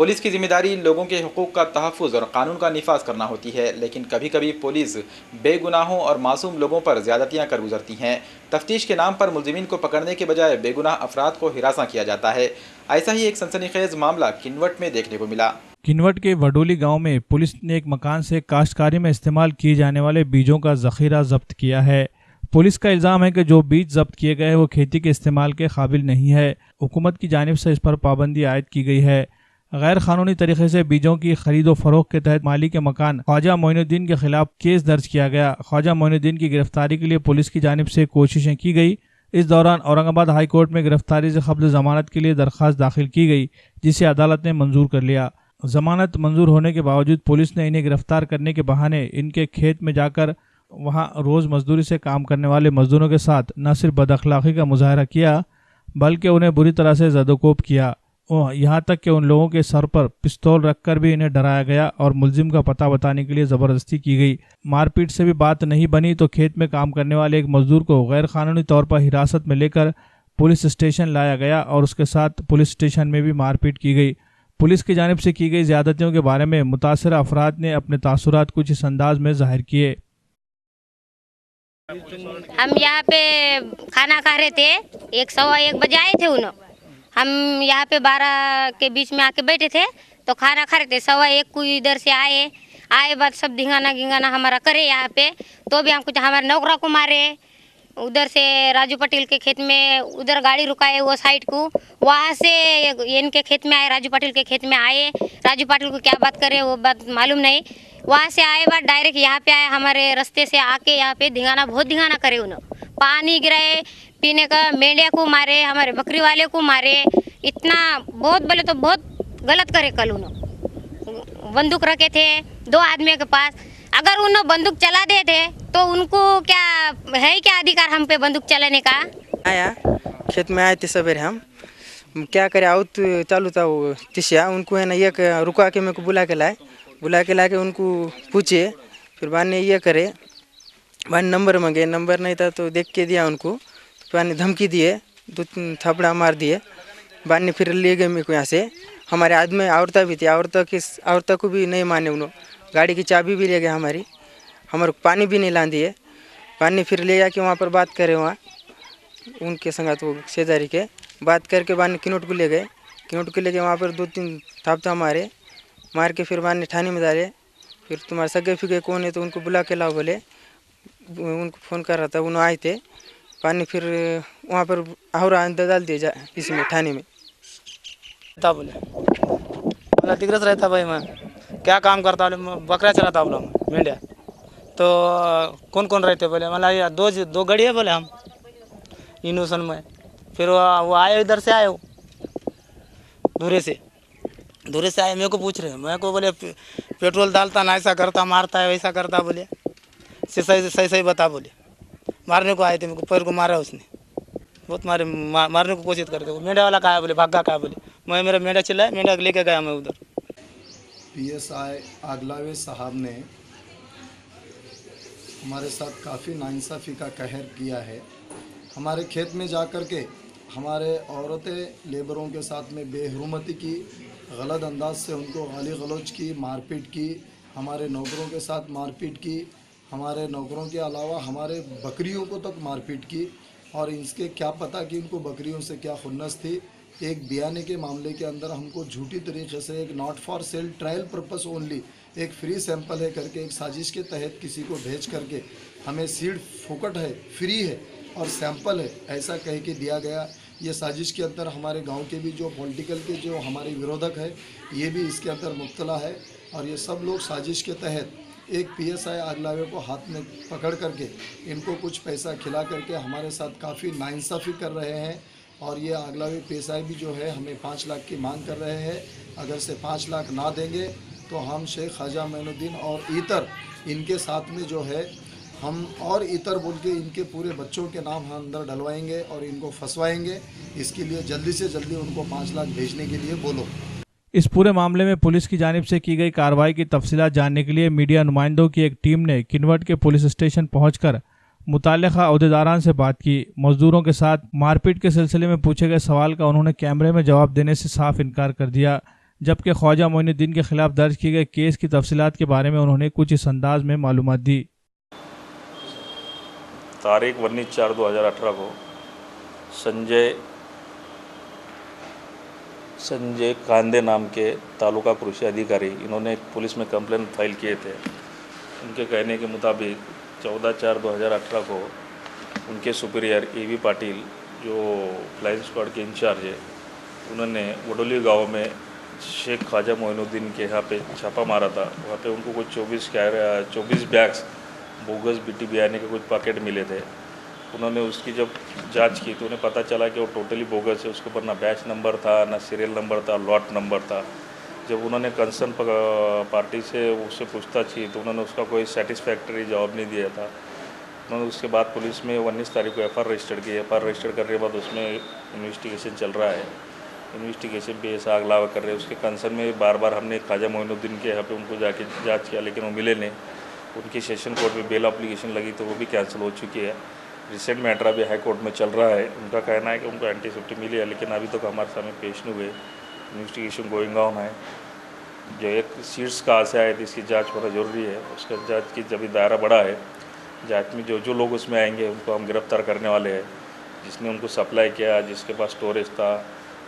Police की जिम्मेदारी लोगों के हुकूक का तहफ़्फ़ुज़ और कानून का निफाज करना होती है, लेकिन कभी कभी पुलिस बेगुनाहों और मासूम लोगों पर ज़्यादतियाँ कर गुजरती हैं। तफ्तीश के नाम पर मुलजिमीन को पकड़ने के बजाय बेगुनाह अफराद को हिरासा किया जाता है। ऐसा ही एक सनसनीखेज मामला किन्वट में देखने को मिला। किन्वट के वडोली गांव में पुलिस ने एक मकान से काश्तकारी में इस्तेमाल किए जाने वाले बीजों का जखीरा जब्त किया है। पुलिस का इल्ज़ाम है कि जो बीज जब्त किए गए वो खेती के इस्तेमाल के काबिल नहीं है। हुकूमत की जानिब से इस पर पाबंदी आयद की गई है। गैर कानूनी तरीके से बीजों की खरीद व फरोख्त के तहत माली के मकान ख्वाजा मोइनुद्दीन के खिलाफ केस दर्ज किया गया। ख्वाजा मोइनुद्दीन की गिरफ्तारी के लिए पुलिस की जानिब से कोशिशें की गई। इस दौरान औरंगाबाद हाई कोर्ट में गिरफ्तारी से कब्ल जमानत के लिए दरख्वास्त दाखिल की गई, जिसे अदालत ने मंजूर कर लिया। जमानत मंजूर होने के बावजूद पुलिस ने इन्हें गिरफ्तार करने के बहाने इनके खेत में जाकर वहां रोज़ मजदूरी से काम करने वाले मजदूरों के साथ न सिर्फ बदअखलाक़ी का मुजाहरा किया, बल्कि उन्हें बुरी तरह से ज़दोकोब किया। यहाँ तक कि उन लोगों के सर पर पिस्तौल रखकर भी इन्हें डराया गया और मुलजिम का पता बताने के लिए ज़बरदस्ती की गई। मारपीट से भी बात नहीं बनी तो खेत में काम करने वाले एक मजदूर को गैर कानूनी तौर पर हिरासत में लेकर पुलिस स्टेशन लाया गया और उसके साथ पुलिस स्टेशन में भी मारपीट की गई। पुलिस की जानिब से की गई ज़्यादतियों के बारे में मुतासर अफराद ने अपने तासुरात कुछ इस अंदाज में ज़ाहिर किए। हम यहाँ पे खाना खा रहे थे, 1:15 बजे आए थे उन्होंने। हम यहाँ पे 12 के बीच में आके बैठे थे तो खाना खा रहे थे। 1:15 को इधर से आए बाद सब धिंगाना हमारा करे यहाँ पे। तो भी हम कुछ हमारे नौकरा को मारे। उधर से राजू पटेल के खेत में उधर गाड़ी रुकाए वो साइड को, वहाँ से इनके खेत में आए, राजू पटेल के खेत में आए। राजू पटेल को क्या बात करे वो बात मालूम नहीं। वहाँ से आए बाद डायरेक्ट यहाँ पे आए, हमारे रास्ते से आके यहाँ पे बहुत धिंगाना करे उन्होंने। पानी गिराए पीने का, मेंढिया को मारे, हमारे बकरी वाले को मारे। इतना बहुत बोले तो बहुत गलत करे। कल उन्होंने बंदूक रखे थे 2 आदमियों के पास। अगर उन्होंने बंदूक चला देते तो उनको क्या है, क्या अधिकार हम पे बंदूक चलाने का। आया खेत में आए थे सवेरे, हम क्या करे आउट चालू था वो तिशिया, उनको है ना ये रुका के मेरे को बुला के लाके उनको पूछे। फिर बाद ने ये करे, बाद नंबर मांगे, नंबर नहीं था तो देख के दिया उनको। तो बाद ने धमकी दिए, 2-3 थपड़ा मार दिए। बाद ने फिर ले गए मेरे को यहाँ से। हमारे आदमी औरतें भी थी, औरतों को भी नहीं माने उन्होंने। गाड़ी की चाबी भी ले गए हमारी, हमारे पानी भी नहीं ला दिए। पानी फिर ले जाके वहाँ पर बात करे, वहाँ उनके संगत वो शेजारी के बात करके बाद किनोट को ले गए। किनोट को ले गए वहाँ पर 2-3 थापता मार के फिर बाद ने थाने में डाले। फिर तुम्हारे सगे फिगे कौन है तो उनको बुला के लाओ बोले। उनको फ़ोन कर रहा था, उन्होंने आए थे। पानी फिर वहाँ पर और डाल दिए इसमें थाने में। बोला दिग्रस रहता भाई, मैं क्या काम करता बोले, बकरा चलाता बोला, मेंढिया। तो कौन कौन रहते बोले, मतलब यार 2 गाड़ी है बोले हम इनोसन में। फिर वो आए, इधर से आए, दूरे से आए, मेरे को पूछ रहे। मैं को बोले पेट्रोल डालता ना, ऐसा करता, मारता है, वैसा करता बोले। सही बता बोले। मारने को आए थे, मेरे को पैर को मारा उसने, बहुत मारने को कोशिश करते। वो मेंढा वाला कहा बोले, भागा कहा बोले। मैं मेरा मेंढा चिल्लाया, मेंढा लेके गया मैं उधर। PSI आगलावे साहब ने हमारे साथ काफ़ी नाइंसाफ़ी का कहर किया है। हमारे खेत में जा कर के हमारे औरतें लेबरों के साथ में बेहुरमती की, गलत अंदाज से उनको गाली गलौज की, मारपीट की। हमारे नौकरों के साथ मारपीट की। हमारे नौकरों के अलावा हमारे बकरियों को तक मारपीट की। और इसके क्या पता कि उनको बकरियों से क्या खुन्नस थी। एक बियाने के मामले के अंदर हमको झूठी तरीके से एक not for sale trial purpose only, एक फ्री सैंपल है करके एक साजिश के तहत किसी को भेज करके हमें सीड फोकट है, फ्री है और सैंपल है ऐसा कह के दिया गया। ये साजिश के अंदर हमारे गांव के भी जो पॉलिटिकल के जो हमारे विरोधक है ये भी इसके अंदर मुब्तला है। और ये सब लोग साजिश के तहत एक PSI आगलावे को हाथ में पकड़ करके इनको कुछ पैसा खिला करके हमारे साथ काफ़ी नाइंसाफ़ी कर रहे हैं। और ये आगलावे PSI भी जो है हमें 5 लाख की मांग कर रहे हैं। अगर से 5 लाख ना देंगे तो हम शेख ख्वाजा मोइनुद्दीन और इतर इनके साथ में जो है हम और इतर बोल के इनके पूरे बच्चों के नाम हम अंदर डलवाएंगे और इनको फंसवाएंगे। इसके लिए जल्दी से जल्दी उनको 5 लाख भेजने के लिए बोलो। इस पूरे मामले में पुलिस की जानिब से की गई कार्रवाई की तफसीलात जानने के लिए मीडिया नुमाइंदों की एक टीम ने किन्वट के पुलिस स्टेशन पहुंचकर मुताल्लिका अहदेदारान से बात की। मजदूरों के साथ मारपीट के सिलसिले में पूछे गए सवाल का उन्होंने कैमरे में जवाब देने से साफ इनकार कर दिया। जबकि ख्वाजा मोइनुद्दीन के खिलाफ दर्ज किए गए केस की तफसीलात के बारे में उन्होंने कुछ इस अंदाज में मालूमात दी। तारीख 19/4/2018 को संजय कांदे नाम के तालुका कृषि अधिकारी इन्होंने पुलिस में कंप्लेंट फाइल किए थे। उनके कहने के मुताबिक 14/4/2018 को उनके सुपीरियर ए.वी. पाटिल जो फ्लाइंग स्क्वाड के इंचार्ज है, उन्होंने वडोली गांव में शेख ख्वाजा मोइनुद्दीन के यहाँ पे छापा मारा था। वहाँ पे उनको कुछ 24 बैग्स बोगस बीटी बियाने के कुछ पैकेट मिले थे। उन्होंने उसकी जब जांच की तो उन्हें पता चला कि वो टोटली बोगस है। उसके ऊपर ना बैच नंबर था, ना सीरियल नंबर था, लॉट नंबर था। जब उन्होंने कंसर्न पार्टी से उससे पूछताछ की तो उन्होंने उसका कोई सेटिस्फैक्टरी जवाब नहीं दिया था। उन्होंने उसके बाद पुलिस में 19 तारीख को एफआईआर रजिस्टर की। एफआईआर रजिस्टर करने के बाद उसमें इन्वेस्टिगेशन चल रहा है। इन्वेस्टिगेशन पे ऐसा आगलावा कर रहे हैं। उसके कंसर्न में बार बार हमने ख्वाजा मोइनुद्दीन के यहाँ पे उनको जाके जांच किया, लेकिन वो मिले नहीं। उनकी सेशन कोर्ट में बेल एप्लीकेशन लगी तो वो भी कैंसिल हो चुकी है। रिसेंट मैटर अभी हाई कोर्ट में चल रहा है। उनका कहना है कि उनको एंटीसिपिटी मिली है, लेकिन अभी तक हमारे सामने पेश नहीं हुए। इन्वेस्टिगेशन गोइंग ऑन है। जो एक सीट्स कहाँ से आए थे इसकी जाँच होना जरूरी है। उसका जाँच की जब दायरा बड़ा है, जाँच में जो लोग उसमें आएंगे उनको हम गिरफ्तार करने वाले हैं। जिसने उनको सप्लाई किया, जिसके पास स्टोरेज था,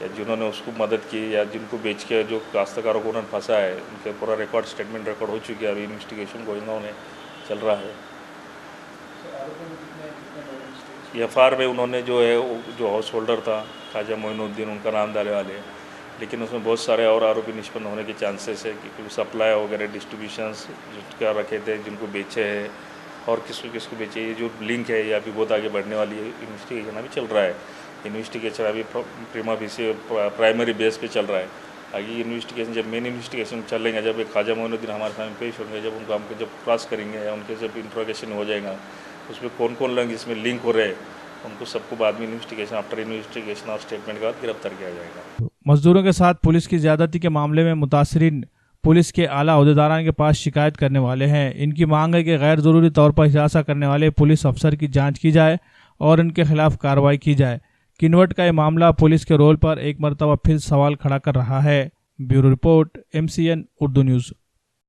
या जिन्होंने उसको मदद की, या जिनको बेच के जो काश्तकारों को उन्होंने फंसा है, उनके पूरा रिकॉर्ड स्टेटमेंट रिकॉर्ड हो चुकी है। अभी इन्वेस्टिगेशन गोइंग ऑन है, चल रहा है। एफआईआर में उन्होंने जो है जो हाउस होल्डर था ख्वाजा मोइनुद्दीन, उनका नाम डाले वाले, लेकिन उसमें बहुत सारे और आरोपी निष्पन्न होने के चांसेस है कि सप्लाई वगैरह डिस्ट्रीब्यूशंस क्या रखे थे, जिनको बेचे हैं और किसको बेचे, ये जो लिंक है ये अभी बहुत आगे बढ़ने वाली है। इन्वेस्टिगेशन अभी चल रहा है। इन्वेस्टिगेशन अभी प्रीमा फेसी प्राइमरी बेस पे चल रहा है। आगे इन्वेस्टिगेशन जब मेन इन्वेस्टिगेशन चलेंगे, जब एक ख्वाजा मोइनुद्दीन हमारे सामने पेश होंगे, जब उनको हमको जब क्रॉस करेंगे या उनके जब इंट्रोगेशन हो जाएगा, उसमें कौन कौन लोग इसमें लिंक हो रहे हैं, उनको सबको बाद में इन्वेस्टिगेशन आफ्टर इन्वेस्टिगेशन और स्टेटमेंट के बाद गिरफ्तार किया जाएगा। मजदूरों के साथ पुलिस की ज्यादती के मामले में मुतासरीन पुलिस के आला अहदेदारान के पास शिकायत करने वाले हैं। इनकी मांग है कि गैर ज़रूरी तौर पर हिरासत करने वाले पुलिस अफसर की जांच की जाए और इनके खिलाफ कार्रवाई की जाए। किन्वट का ये मामला पुलिस के रोल पर एक मरतबा फिर सवाल खड़ा कर रहा है। Bureau report, MCN Urdu news.